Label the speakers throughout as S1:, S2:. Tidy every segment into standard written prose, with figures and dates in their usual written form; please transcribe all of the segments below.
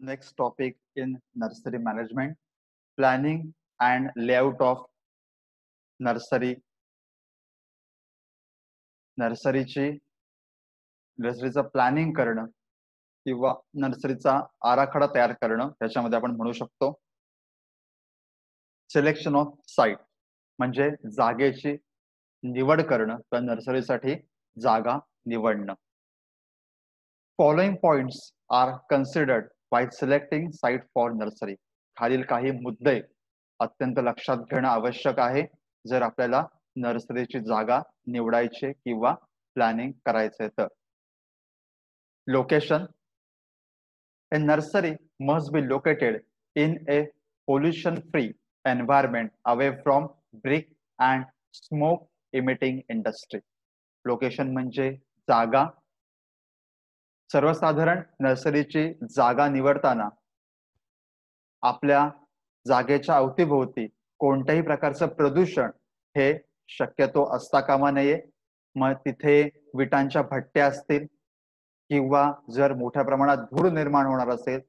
S1: Next topic in nursery management, planning and layout of nursery. नर्सरीचं planning करणं किंवा नर्सरीचा आराखडा तयार करणं त्याच्यामध्ये आपण म्हणू शकतो. सिलेक्शन ऑफ साईट म्हणजे जागेची निवड करणं किंवा नर्सरीसाठी जागा निवडणं. Following points are considered by selecting site for nursery. खालील काही मुद्दे अत्यंत लक्षात घेणं आवश्यक आहे जर आपल्याला नर्सरीची जागा निवडायची किंवा प्लॅनिंग करायचे तर. Location. A nursery must be located in a pollution-free environment away from brick and smoke-emitting industry. Location म्हणजे जागा. सर्वसाधारण नर्सरीची जागा निवडताना आपल्या जागेच्या अवतीभोवती कोणत्याही प्रकारचं प्रदूषण हे शक्यतो असता कामा नये. मग तिथे विटांच्या भट्ट्या असतील किंवा जर मोठ्या प्रमाणात धूळ निर्माण होणार असेल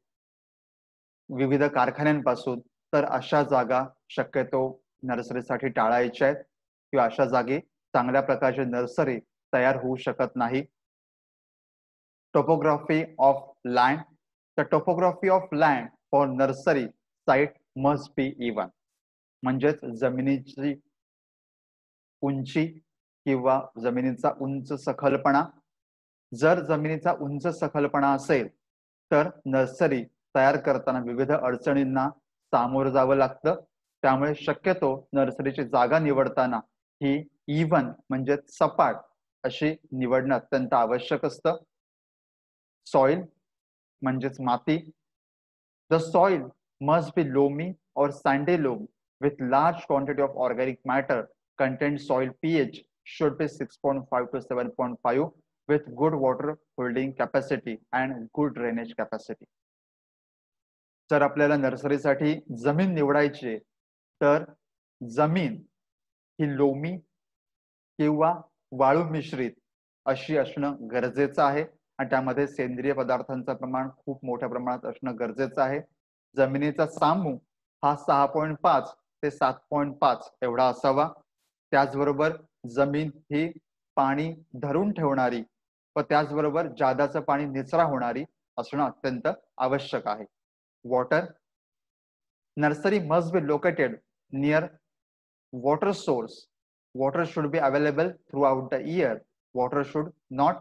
S1: विविध कारखान्यांपासून तर अशा जागा शक्यतो नर्सरीसाठी टाळायच्या आहेत किंवा अशा जागी चांगल्या प्रकारची नर्सरी तयार होऊ शकत नाही. Topography of land. The topography of land for nursery site must be even. म्हणजेच जमिनीची उंची किंवा जमिनीचा उंच सखलपणा. जर जमिनीचा उंच सखलपणा असेल तर नर्सरी तयार करताना विविध अडचणींना सामोरं जावं लागतं. त्यामुळे शक्यतो नर्सरीची जागा निवडताना ही इव्हन म्हणजे सपाट अशी निवडणं अत्यंत आवश्यक असतं. सॉइल म्हणजेच माती. The soil must be loamy or sandy loam with large quantity of organic matter. Content soil pH should be 6.5 to 7.5 with good water holding capacity and good drainage capacity. जर आपल्याला नर्सरीसाठी जमीन निवडायची तर जमीन ही लोमी किंवा वाळू मिश्रित अशी असणं गरजेचं आहे आणि त्यामध्ये सेंद्रिय पदार्थांचं प्रमाण खूप मोठ्या प्रमाणात असणं गरजेचं आहे. जमिनीचा सामू हा 6.5 ते 7.5 एवढा असावा. त्याचबरोबर जमीन ही पाणी धरून ठेवणारी व त्याचबरोबर जादाचं पाणी निचरा होणारी असणं अत्यंत आवश्यक आहे. Water. Nursery must be located near water source. Water should be available through out the year. Water should not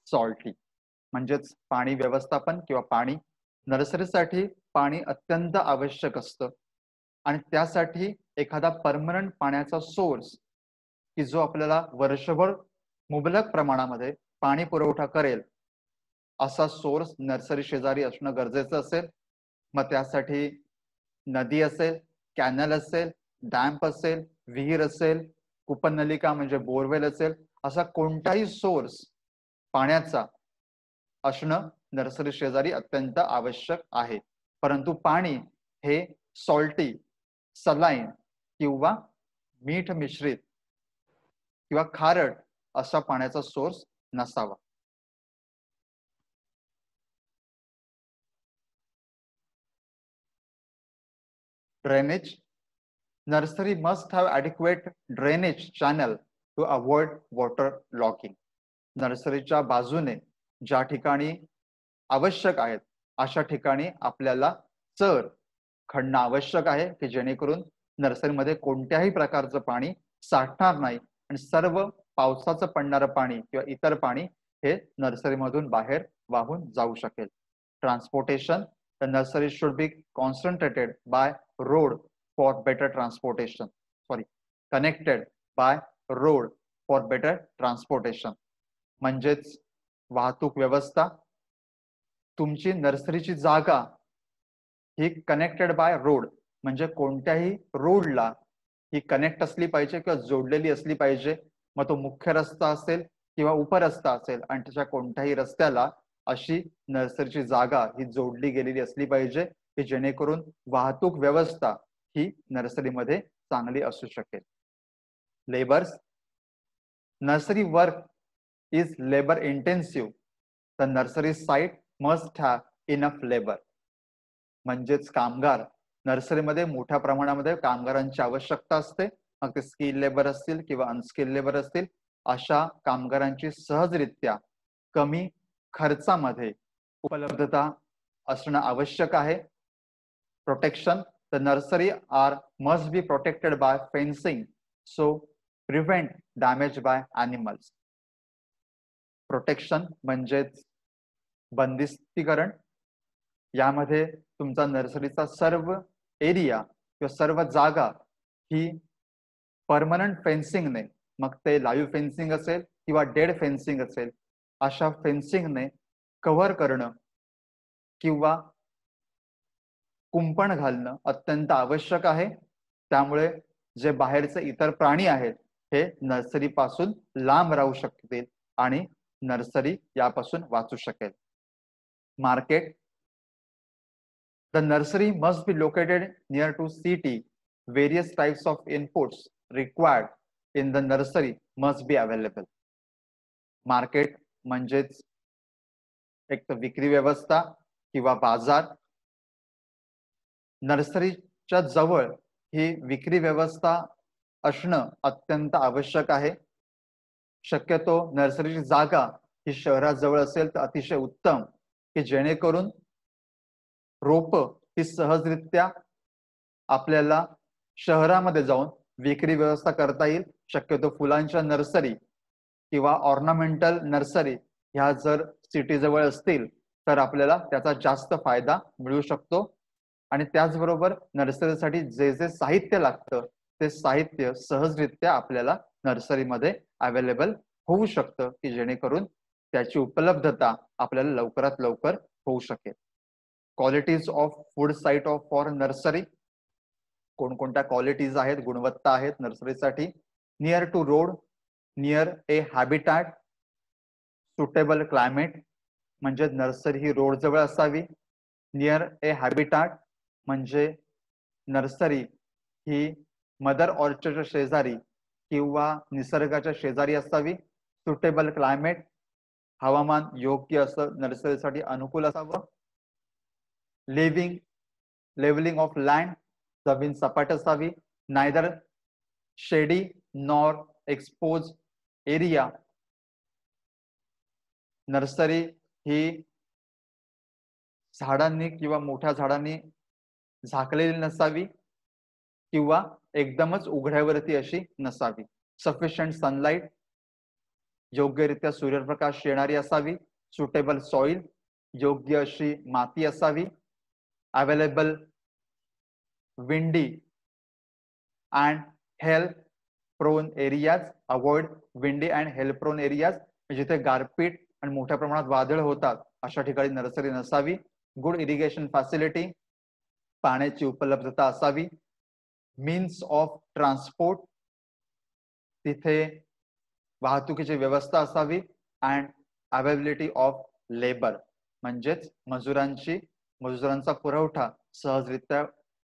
S1: salty. म्हणजेच पाणी व्यवस्थापन किंवा पाणी. नर्सरीसाठी पाणी अत्यंत आवश्यक असतं आणि त्यासाठी एखादा परमनंट पाण्याचा सोर्स की जो आपल्याला वर्षभर मुबलक प्रमाणामध्ये पाणी पुरवठा करेल असा सोर्स नर्सरी शेजारी असणं गरजेचं असेल. मग त्यासाठी नदी असेल, कॅनल असेल, डॅम्प असेल, विहीर असेल, कूपननलिका म्हणजे बोरवेल असेल, असा कोणताही सोर्स पाण्याचा असणं नर्सरी शेजारी अत्यंत आवश्यक आहे. परंतु पाणी हे सॉल्टी, सलाईन किंवा मीठ मिश्रित किंवा खारट असा पाण्याचा सोर्स नसावा. Drainage. Nursery must have adequate drainage channel to avoid water logging. नर्सरीच्या बाजूने ज्या ठिकाणी आवश्यक आहेत अशा ठिकाणी आपल्याला चर खणणं आवश्यक आहे की जेणेकरून नर्सरीमध्ये कोणत्याही प्रकारचं पाणी साठणार नाही आणि सर्व पावसाचं पडणारं पाणी किंवा इतर पाणी हे नर्सरीमधून बाहेर वाहून जाऊ शकेल. Transportation. The nursery should be concentrated by road for better transportation. Connected by road for better transportation. म्हणजेच वाहतूक व्यवस्था. तुमची नर्सरीची जागा ही कनेक्टेड बाय रोड म्हणजे कोणत्याही रोडला ही कनेक्ट असली पाहिजे किंवा जोडलेली असली पाहिजे. मग तो मुख्य रस्ता असेल किंवा उपरस्ता असेल आणि त्याच्या कोणत्याही रस्त्याला अशी नर्सरीची जागा ही जोडली गेलेली असली पाहिजे की जेणेकरून वाहतूक व्यवस्था ही नर्सरीमध्ये चांगली असू शकेल. Labours. Nursery work is labor intensive. The nursery site must have enough labor. म्हणजेच कामगार, नर्सरीमध्ये मोठ्या प्रमाणामध्ये कामगारांची आवश्यकता असते, मग ते स्किल लेबर असतील किंवा अनस्किल लेबर असतील, अशा कामगारांची सहजरित्या कमी खर्चामध्ये उपलब्धता असणं आवश्यक आहे. Protection, the nursery are must be protected by fencing so prevent damage by animals. Protection म्हणजेच बंदिस्तीकरण, यामध्ये तुमचा नर्सरीचा सर्व एरिया किंवा सर्व जागा ही परमनंट फेन्सिंगने, मग ते लाईव्ह फेन्सिंग असेल किंवा डेड फेन्सिंग असेल, अशा फेन्सिंगने कव्हर करणं किंवा कुंपण घालणं अत्यंत आवश्यक आहे. त्यामुळे जे बाहेरचे इतर प्राणी आहेत हे नर्सरी पासून लांब राहू शकतील आणि नर्सरी यापासून वाचू शकेल. Market, the nursery must be located near to city. Various types of inputs required in the nursery must be available. Market म्हणजेच एक तर विक्री व्यवस्था किंवा बाजार. नर्सरीच्या जवळ ही विक्री व्यवस्था असणं अत्यंत आवश्यक आहे. शक्यतो नर्सरीची जागा ही शहराजवळ असेल तर अतिशय उत्तम, की जेणेकरून रोप ही सहजरित्या आपल्याला शहरामध्ये जाऊन विक्री व्यवस्था करता येईल. शक्यतो फुलांच्या नर्सरी किंवा ऑर्नामेंटल नर्सरी ह्या जर सिटी जवळ असतील तर आपल्याला त्याचा जास्त फायदा मिळू शकतो. आणि त्याचबरोबर नर्सरीसाठी जे जे साहित्य लागतं ते साहित्य सहजरित्या आपल्याला नर्सरीमध्ये अवेलेबल होऊ शकतं, की जेणेकरून त्याची उपलब्धता आपल्याला लवकरात लवकर होऊ शकेल. Qualities of food site of for nursery, कोणकोणत्या क्वालिटीज आहेत, गुणवत्ता आहेत नर्सरीसाठी. Near to road, near a habitat, suitable climate, म्हणजे नर्सरी ही रोड जवळ असावी. नियर ए हॅबिटॅट म्हणजे नर्सरी ही मदर ऑर्चर्डच्या शेजारी किंवा निसर्गाच्या शेजारी असावी. सुटेबल क्लायमेट, हवामान योग्य असं नर्सरीसाठी अनुकूल असावं. लेवलिंग ऑफ लँड, जमीन सपाट असावी. नायदर शेडी नॉर एक्सपोज एरिया, नर्सरी ही झाडांनी किंवा मोठ्या झाडांनी झाकलेली नसावी किंवा एकदमच उघड्यावरती अशी नसावी. सफिशियंट सनलाइट, योग्यरित्या सूर्यप्रकाश येणारी असावी. सुटेबल सॉइल, योग्य अशी माती असावी. Available windy and health prone areas, avoid windy and health prone areas, जिथे गारपीट आणि मोठ्या प्रमाणात वादळ होतात अशा ठिकाणी नर्सरी नसावी. गुड इरिगेशन फॅसिलिटी, पाण्याची उपलब्धता असावी. मीन्स ऑफ ट्रान्सपोर्ट, तिथे वाहतुकीची व्यवस्था असावी. अँड अवेलेबिलिटी ऑफ लेबर, म्हणजेच मजुरांचा पुरवठा सहजरित्या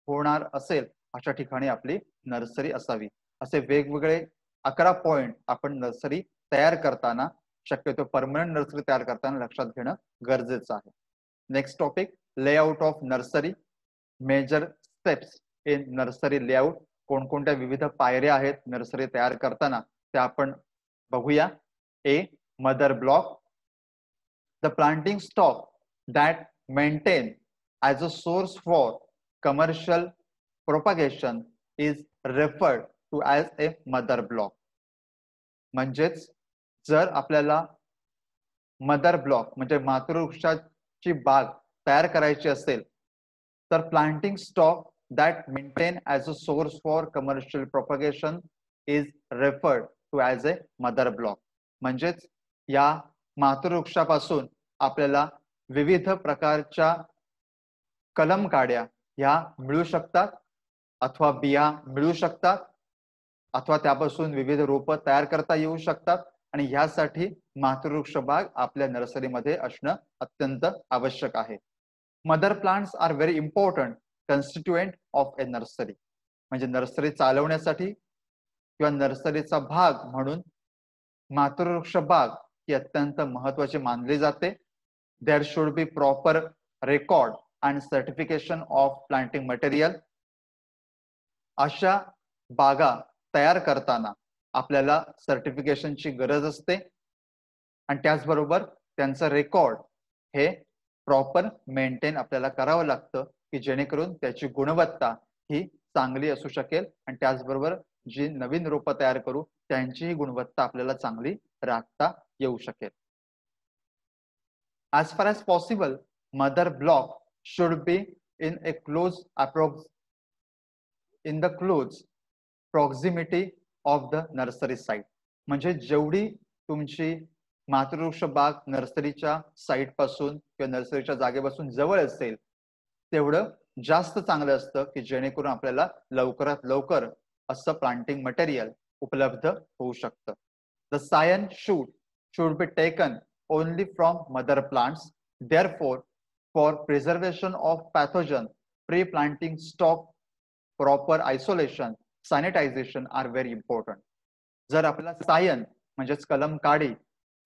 S1: होणार असेल अशा ठिकाणी आपली नर्सरी असावी. असे वेगवेगळे 11 पॉइंट आपण नर्सरी तयार करताना, शक्यतो परमनंट नर्सरी तयार करताना लक्षात घेणं गरजेचं आहे. Next topic, layout of nursery. Major steps in nursery layout, कोणकोणत्या विविध पायऱ्या आहेत नर्सरी तयार करताना त्या आपण बघूया. A, mother block. The planting stock that maintain as a source for commercial propagation is referred to as a mother block. म्हणजेच जर आपल्याला मदर ब्लॉक म्हणजे मातृवृक्षाची बाग तयार करायची असेल तर planting stock that maintain as a source for commercial propagation is referred to as a mother block. म्हणजेच या मातृवृक्षापासून आपल्याला विविध प्रकारच्या कलम काड्या ह्या मिळू शकतात, अथवा बिया मिळू शकतात, अथवा त्यापासून विविध रोपं तयार करता येऊ शकतात. आणि ह्यासाठी मातृवृक्ष बाग आपल्या नर्सरीमध्ये असणं अत्यंत आवश्यक आहे. Mother plants are very important constituent of a nursery. म्हणजे नर्सरी चालवण्यासाठी किंवा नर्सरीचा भाग म्हणून मातृवृक्ष बाग ही अत्यंत महत्वाची मानली जाते. There should be proper record and certification of planting material. अशा बागा तयार करताना आपल्याला सर्टिफिकेशनची गरज असते आणि त्याचबरोबर त्यांचं रेकॉर्ड हे प्रॉपर मेंटेन आपल्याला करावं लागतं की जेणेकरून त्याची गुणवत्ता ही चांगली असू शकेल आणि त्याचबरोबर जी नवीन रोपं तयार करू त्यांचीही गुणवत्ता आपल्याला चांगली राखता येऊ शकेल. As far as possible, mother block should be in a close proximity of the nursery site. म्हणजे जेवढी तुमची मातृवृक्ष बाग नर्सरीच्या साईट पासून किंवा नर्सरीच्या जागेपासून जवळ असेल तेवढं जास्त चांगलं असतं की जेणेकरून आपल्याला लवकरात लवकर असं प्लांटिंग मटेरियल उपलब्ध होऊ शकतं. The scion should be taken only from mother plants. Therefore, for preservation of pathogen, pre-planting stock, proper isolation, sanitization are very important. जर आपल्याला सायन म्हणजेच कलम काडी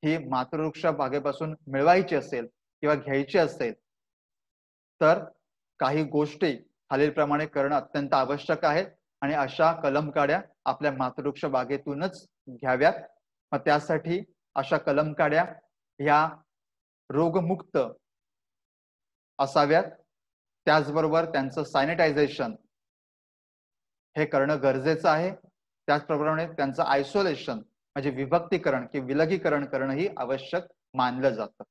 S1: ही मातृवृक्ष बागेपासून मिळवायची असेल किंवा घ्यायची असेल तर काही गोष्टी खालीलप्रमाणे करणं अत्यंत आवश्यक आहे आणि अशा कलम काड्या आपल्या मातृवृक्ष बागेतूनच घ्याव्यात. मग त्यासाठी अशा कलम काड्या ह्या रोगमुक्त असाव्यात. त्याचबरोबर त्यांचं सॅनिटायझेशन हे करणं गरजेचं आहे. त्याचप्रमाणे त्यांचं आयसोलेशन म्हणजे विभक्तीकरण किंवा विलगीकरण करणं ही आवश्यक मानलं जातं.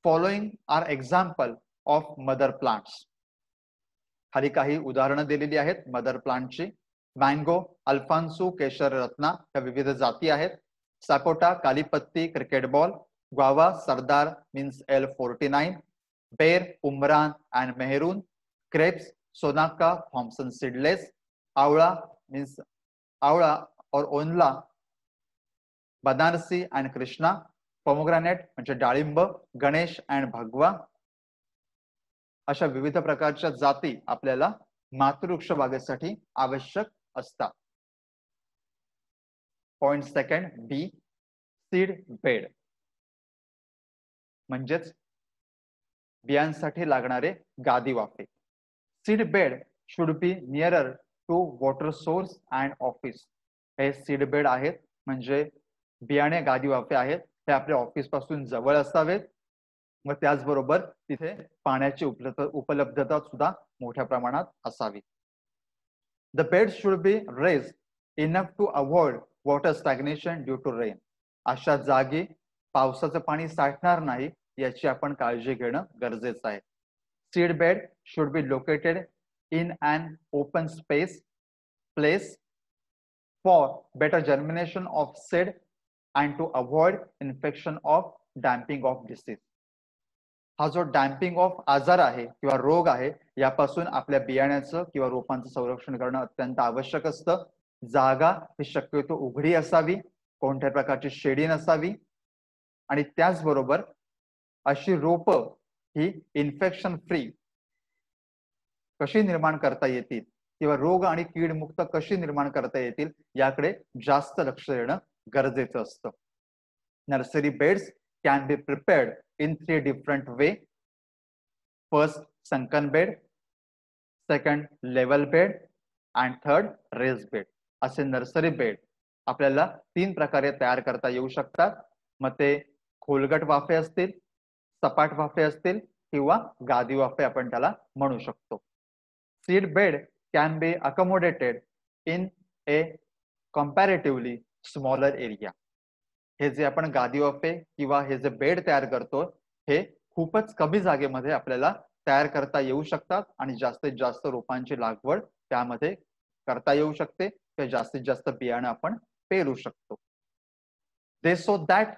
S1: Following are example of mother plants. खाली काही उदाहरणं दिलेली आहेत मदर प्लांटची. मँगो, अल्फान्सो, केशर रत्ना या विविध जाती आहेत. Sapota, Kalipatti, cricket ball. Guava, Sardar means L49. बेर, Umran and Mehroon. Grapes, Sonaka, Thompson seedless. आवळा मीन्स आवळा और ओनला, बनारसी and कृष्णा. पोमोग्रॅनेट म्हणजे डाळिंब. गणेश and भगवा. अशा विविध प्रकारच्या जाती आपल्याला मातृवृक्ष बागेसाठी आवश्यक असतात. Point second B, seed bed म्हणजेच बियांसाठी लागणारे गादी वाफे. Seed bed should be nearer to water source and office. हे सीड बेड आहेत म्हणजे बियाणे गादी वाफे आहेत हे आपल्या ऑफिस पासून जवळ असावेत. मग त्याचबरोबर तिथे पाण्याची उपलब्धता सुद्धा मोठ्या प्रमाणात असावी. The bed should be raise enough to avoid water stagnation due to rain. अशा जागी पावसाचं पाणी साठणार नाही याची आपण काळजी घेणं गरजेचं आहे. Seed bed should be located in an open place for better germination of seed and to avoid infection of damping off disease. हा जो डॅम्पिंग ऑफ आजार आहे किंवा रोग आहे यापासून आपल्या बियाण्याचं किंवा रोपांचं संरक्षण करणं अत्यंत आवश्यक असतं. जागा ही शक्यतो उघडी असावी, कोणत्या प्रकारची शेडी नसावी आणि त्याचबरोबर अशी रोपं ही इन्फेक्शन फ्री कशी निर्माण करता येतील किंवा रोग आणि कीड मुक्त कशी निर्माण करता येतील याकडे जास्त लक्ष देणं गरजेचं असतं. Nursery beds can be prepared in 3 different way. First, sunken bed, second, level bed and third, raised bed. असे नर्सरी बेड आपल्याला 3 प्रकारे तयार करता येऊ शकतात. मग ते खोलगट वाफे असतील, सपाट वाफे असतील किंवा गादी वाफे आपण त्याला म्हणू शकतो. Seed bed can be accommodated in a comparatively smaller area. हे जे आपण गादी वाफे किंवा हे जे बेड तयार करतो हे खूपच कमी जागेमध्ये आपल्याला तयार करता येऊ शकतात आणि जास्तीत जास्त रोपांची लागवड त्यामध्ये करता येऊ शकते किंवा जास्तीत जास्त बियाणं आपण पेरू शकतो. They so that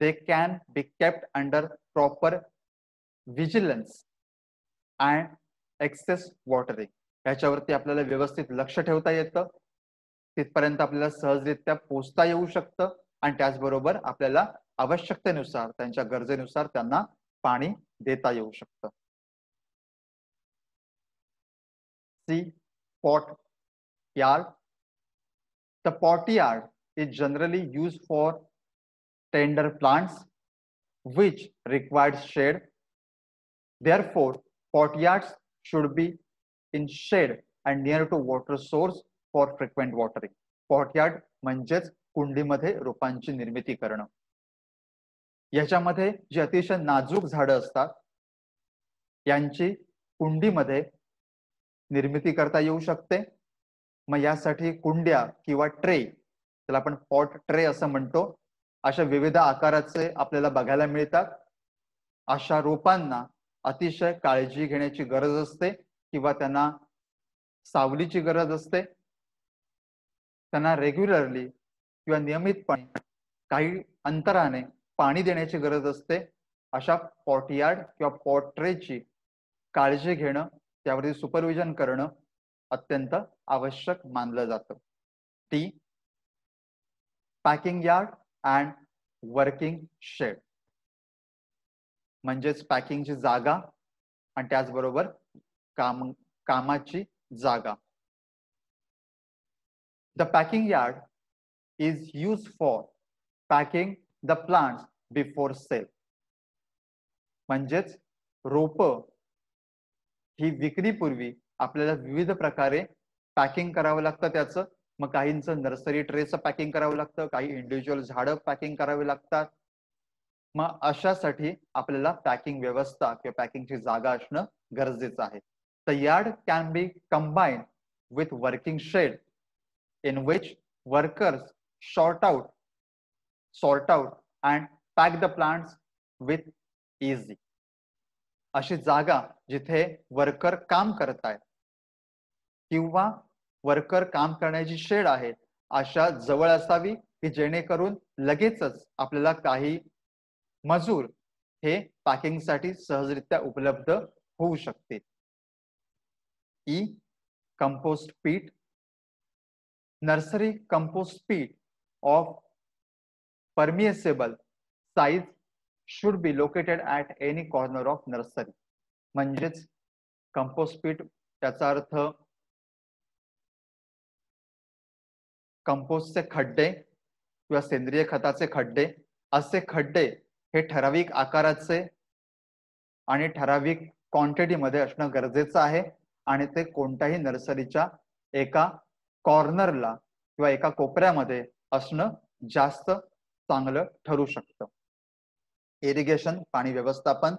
S1: they can be kept under proper vigilance and excess watering. याच्यावरती आपल्याला व्यवस्थित लक्ष ठेवता येतं, तिथपर्यंत आपल्याला सहजरित्या पोचता येऊ शकतं आणि त्याचबरोबर आपल्याला आवश्यकतेनुसार त्यांच्या गरजेनुसार त्यांना पाणी देता येऊ शकतं. C pot yard. The pot yard is generally used for tender plants which required shade. Therefore, Potyards should be in shade and near to water source for frequent watering. Potyard म्हणजेच कुंडीमध्ये रोपांची निर्मिती करणं. याच्यामध्ये जी अतिशय नाजूक झाडं असतात यांची कुंडीमध्ये निर्मिती करता येऊ शकते. मग यासाठी कुंड्या किंवा ट्रे, त्याला आपण पॉट ट्रे असं म्हणतो, अशा विविध आकाराचे आपल्याला बघायला मिळतात. अशा रोपांना अतिशय काळजी घेण्याची गरज असते किंवा त्यांना सावलीची गरज असते. त्यांना रेग्युलरली किंवा नियमितपणे काही अंतराने पाणी देण्याची गरज असते. अशा पॉटयार्ड किंवा पॉट ट्रेची काळजी घेणं, त्यावरती सुपरविजन करणं अत्यंत आवश्यक मानलं जातं. T, packing yard and working shed, म्हणजेच पॅकिंगची जागा आणि त्याचबरोबर कामाची जागा. The packing yard is used for packing the plants before sale. म्हणजेच रोप ही विक्रीपूर्वी आपल्याला विविध प्रकारे पॅकिंग करावं लागतं त्याचं. मग काहींचं नर्सरी ट्रेचं पॅकिंग करावं लागतं, काही इंडिव्हिज्युअल झाडं पॅकिंग करावी लागतात. मग अशासाठी आपल्याला पॅकिंग व्यवस्था किंवा पॅकिंगची जागा असणं गरजेचं आहे. The yard can be combined with working shed in which workers sort out and pack the plants with easy. अशी जागा जिथे वर्कर काम करतायत किंवा वर्कर काम करण्याची शेड आहे अशा जवळ असावी की जेणेकरून लगेचच आपल्याला काही मजूर हे पॅकिंगसाठी सहजरित्या उपलब्ध होऊ शकतील. ई, कंपोस्ट पीट. Nursery compost pit of permissible size should be located at any corner of nursery. म्हणजेच कंपोस्ट पीट त्याचा अर्थ कंपोस्टचे खड्डे किंवा सेंद्रिय खताचे खड्डे. असे खड्डे हे ठराविक आकाराचे आणि ठराविक क्वांटिटीमध्ये असणं गरजेचं आहे आणि ते कोणत्याही नर्सरीच्या एका कॉर्नरला किंवा एका कोपऱ्यामध्ये असणं जास्त चांगलं ठरू शकतं. इरिगेशन, पाणी व्यवस्थापन.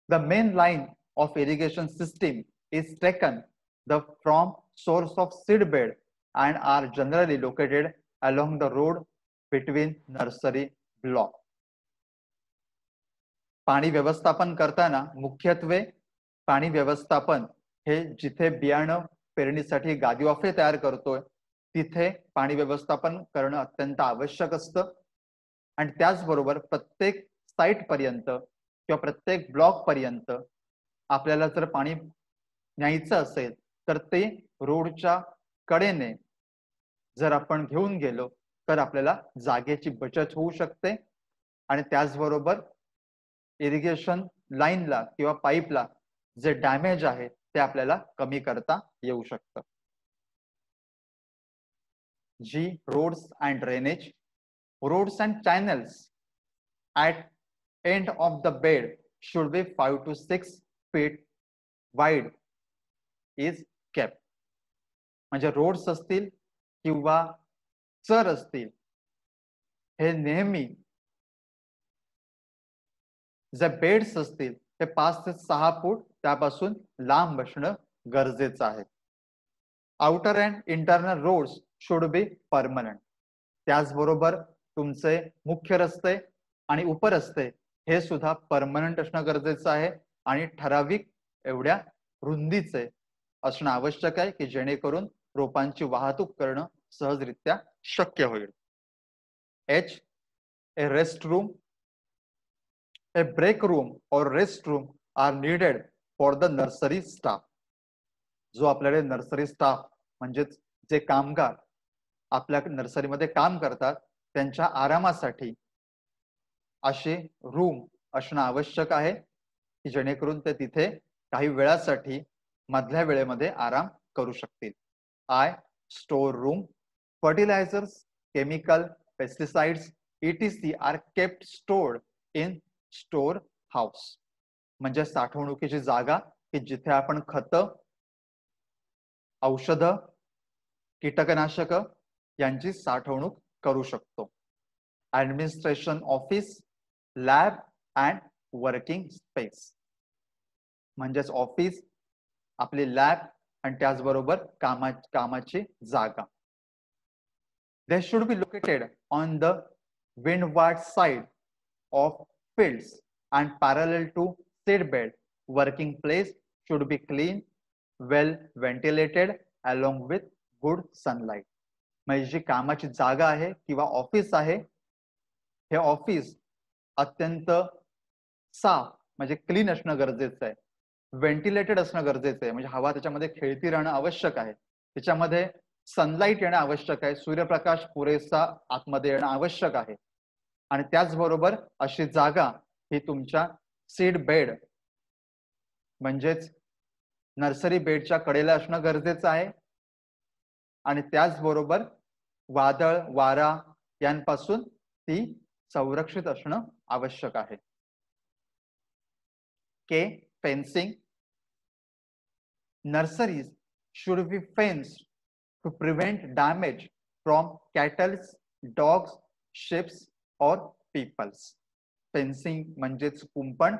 S1: The main line of irrigation system is taken from source of seed bed and are generally located along the road between nursery block. पाणी व्यवस्थापन करताना मुख्यत्वे पाणी व्यवस्थापन हे जिथे बियाणं पेरणीसाठी गादी वाफे तयार करतोय तिथे पाणी व्यवस्थापन करणं अत्यंत आवश्यक असतं. आणि त्याचबरोबर प्रत्येक साईट पर्यंत किंवा प्रत्येक ब्लॉक पर्यंत आपल्याला जर पाणी न्यायचं असेल तर ते रोडच्या कडेने जर आपण घेऊन गेलो तर आपल्याला जागेची बचत होऊ शकते आणि त्याचबरोबर इरिगेशन लाईनला किंवा पाईपला जे डॅमेज आहे ते आपल्याला कमी करता येऊ शकतं. G, roads and drainage. Roads and channels at end of the bed should be 5 to 6 feet wide is kept. म्हणजे रोड्स असतील किंवा चर असतील हे नेहमी जे बेड्स असतील ते 5 ते 6 फूट त्यापासून लांब असणं गरजेचं आहे. Outer and internal roads should be permanent. त्याचबरोबर तुमचे मुख्य रस्ते आणि उपरस्ते हे सुद्धा परमनंट असणं गरजेचं आहे आणि ठराविक एवढ्या रुंदीचे असणं आवश्यक आहे की जेणेकरून रोपांची वाहतूक करणं सहजरित्या शक्य होईल. H, a rest room, a break room or rest room are needed for the nursery staff. जो आपल्याकडे नर्सरी स्टाफ म्हणजेच जे कामगार आपल्या नर्सरीमध्ये काम करतात त्यांच्या आरामासाठी असे रूम असणं आवश्यक आहे की जेणेकरून ते तिथे काही वेळासाठी मधल्या वेळेमध्ये आराम करू शकतील. I, store room. Fertilizers, chemical, pesticides etc are kept stored in store house. म्हणजे साठवणुकीची जागा की जिथे आपण खतं, औषधं, कीटकनाशक यांची साठवणूक करू शकतो. Administration office, lab and working space म्हणजेच ऑफिस, आपली लॅब आणि त्याचबरोबर कामाची जागा. They should be located on the windward side of fields and parallel to seedbed. Working place should be clean, well ventilated along with good sunlight. म्हणजे जी कामाची जागा आहे किंवा ऑफिस आहे, हे ऑफिस अत्यंत साफ म्हणजे क्लीन असणं गरजेचं आहे, व्हेंटिलेटेड असणं गरजेचं आहे, म्हणजे हवा त्याच्यामध्ये खेळती राहणं आवश्यक आहे, त्याच्यामध्ये सनलाईट येणं आवश्यक आहे, सूर्यप्रकाश पुरेसा आतमध्ये येणं आवश्यक आहे. आणि त्याचबरोबर अशी जागा ही तुमच्या सीड बेड म्हणजेच नर्सरी बेडच्या कडेला असणं गरजेचं आहे. आणि त्याचबरोबर वादळ, वारा यांपासून ती संरक्षित असणं आवश्यक आहे. K. Fencing. Nurseries should be fenced to prevent damage from cattle, dogs, sheep or peoples. Fencing म्हणजेच कुंपण.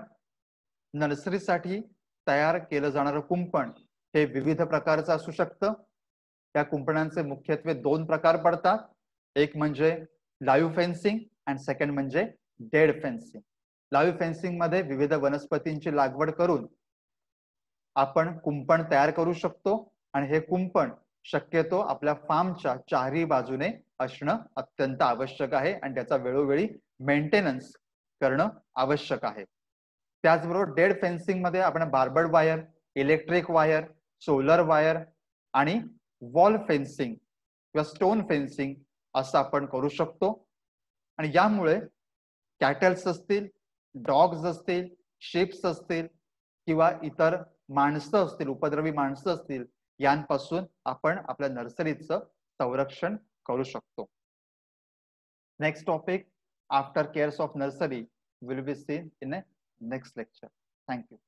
S1: नर्सरीसाठी तयार केलं जाणारं कुंपण हे विविध प्रकारचं असू शकतं. त्या कुंपणांचे मुख्यत्वे दोन प्रकार पडतात. एक म्हणजे लाईव्ह फेन्सिंग आणि सेकंड म्हणजे डेड फेन्सिंग. लाईव्ह फेन्सिंग मध्ये विविध वनस्पतींची लागवड करून आपण कुंपण तयार करू शकतो आणि हे कुंपण शक्यतो आपल्या फार्मच्या चारही बाजूने असणं अत्यंत आवश्यक आहे आणि त्याचा वेळोवेळी मेंटेनन्स करणं आवश्यक आहे. त्याचबरोबर डेड फेन्सिंग मध्ये आपण barbed wire, electric wire, solar wire आणि वॉल फेन्सिंग किंवा स्टोन फेन्सिंग असं आपण करू शकतो. आणि यामुळे कॅटल्स असतील, डॉग्स असतील, शिप्स असतील किंवा इतर माणसं असतील, उपद्रवी माणसं असतील, यांपासून आपण आपल्या नर्सरीचं संरक्षण करू शकतो. Next topic after CARES of nursery will be seen in a next lecture. Thank you.